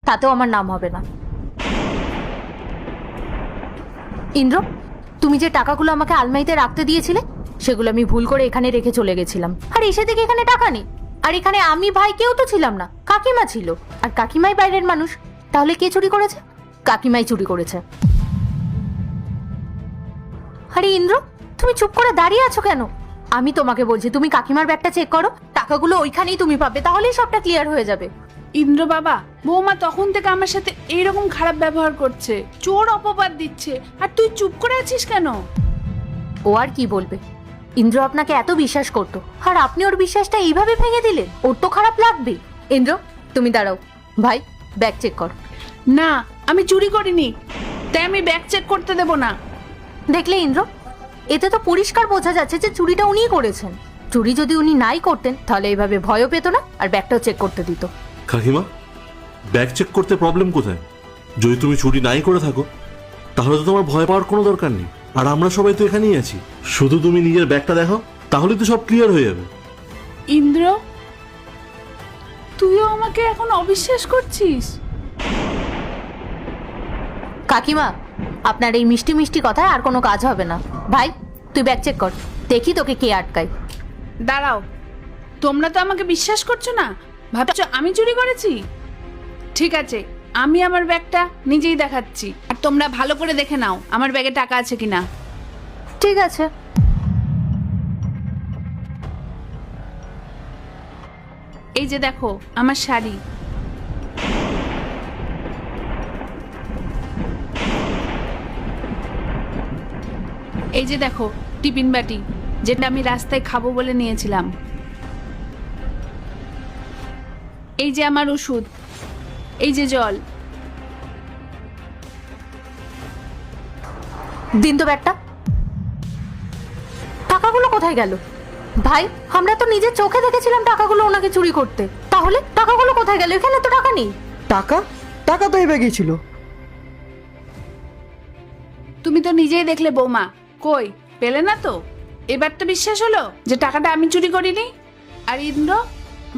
তাতেও আমার নাম হবে না। ইন্দ্র, তুমি যে টাকাগুলো আমাকে আলমারিতে রাখতে দিয়েছিলে সেগুলো আমি ভুল করে এখানে রেখে চলে গেছিলাম, আর এসে থেকে এখানে টাকা নেই। আর এখানে আমি ভাই কেউ তো ছিলাম না, কাকিমা ছিল, আর কাকিমাই বাইরের মানুষ। তাহলে কে চুরি করেছে? কাকিমাই চুরি করেছে। আরে ইন্দ্র, তুমি চুপ করে দাঁড়িয়ে আছো কেন? আমি তোমাকে বলছি তুমি কাকিমার ব্যাগটা চেক করো, টাকাগুলো ওইখানেই তুমি পাবে, তাহলেই সবটা ক্লিয়ার হয়ে যাবে। ইন্দ্র বাবা, বৌমা তখন থেকে আমার সাথে এইরকম খারাপ ব্যবহার করছে, চোর অপবাদ দিচ্ছে, আর তুই চুপ করে আছিস কেন? ও আর কি বলবে? ইন্দ্র আপনাকে এত বিশ্বাস করতো, আর আপনি ওর বিশ্বাসটা এইভাবে ভেঙে দিলেন, ওর তো খারাপ লাগবে। ইন্দ্র, তুমি দাঁড়াও। ভাই, ব্যাগ চেক কর। না, আমি চুরি করিনি, তাই আমি ব্যাগ চেক করতে দেব না। দেখলে ইন্দ্র, এতে তো পরিষ্কার বোঝা যাচ্ছে যে চুরিটা উনিই করেছেন। চুরি যদি উনি নাই করতেন তাহলে এইভাবে ভয়ও পেত না, আর ব্যাগটাও চেক করতে দিত। কাকিমা, ব্যাগ চেক করতে প্রবলেম কোথায়? যদি তুমি চুরি নাই করে থাকো তাহলে তো তোমার ভয় পাওয়ার কোনো দরকার নেই, আর আমরা সবাই তো এখানেই আছি। শুধু তুমি নিজের ব্যাগটা দেখো, তাহলেই তো সব ক্লিয়ার হয়ে যাবে। ইন্দ্র, তুইও আমাকে এখন অবিশ্বাস করছিস? কাকিমা, আপনার এই মিষ্টি মিষ্টি কথায় আর কোনো কাজ হবে না। ভাই, তুই ব্যাগ চেক কর, দেখি তোকে কে আটকায়। দাঁড়াও, তোমরা তো আমাকে বিশ্বাস করছো না, ভাবছো আমি চুরি করেছি। ঠিক আছে, আমি আমার ব্যাগটা নিজেই দেখাচ্ছি, আর তোমরা ভালো করে দেখে নাও আমার ব্যাগে টাকা আছে কিনা। ঠিক আছে। এই যে দেখো আমার শাড়ি, এই যে দেখো টিফিন বাটি, যেটা আমি রাস্তায় খাবো বলে নিয়েছিলাম, এই যে আমার ওষুধ, এই যে জল। দিন তো ব্যাগটা। টাকাগুলো কোথায় গেল? ভাই, আমরা তো নিজের চোখে দেখেছিলাম টাকাগুলো ওনাকে চুরি করতে, তাহলে টাকাগুলো কোথায় গেল? এখানে তো টাকা নেই। টাকা টাকা তো এই ব্যাগেই ছিল। তুমি তো নিজেই দেখলে বৌমা, কই পেলে না তো? এবার তো বিশ্বাস হলো যে টাকাটা আমি চুরি করিনি। আর ইন্দ্র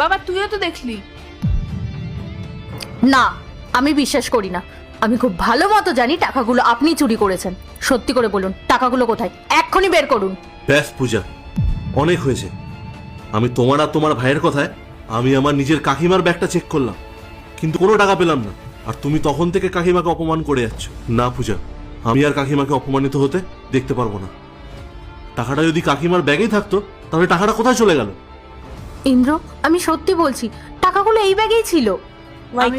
বাবা, তুইও তো দেখলি। না, আমি বিশ্বাস করি না। আমি খুব ভালো মতো জানি টাকাগুলো আপনি চুরি করেছেন। সত্যি করে বলুন, টাকাগুলো কোথায়? এক্ষুনি বের করুন। ব্যাস পূজা, অনেক হয়েছে। আমি তোমার আর তোমার ভাইয়ের কথায় আমি আমার নিজের কাকিমার ব্যাগটা চেক করলাম, কিন্তু কোনো টাকা পেলাম না। আর তুমি তখন থেকে কাকিমাকে অপমান করে যাচ্ছ। না পূজা, আমি আর কাকিমাকে অপমানিত হতে দেখতে পারবো না। টাকাটা যদি কাকিমার ব্যাগেই থাকতো তাহলে টাকাটা কোথায় চলে গেল? ইন্দ্র, আমি সত্যি বলছি, টাকাগুলো এই ব্যাগেই ছিল। আমি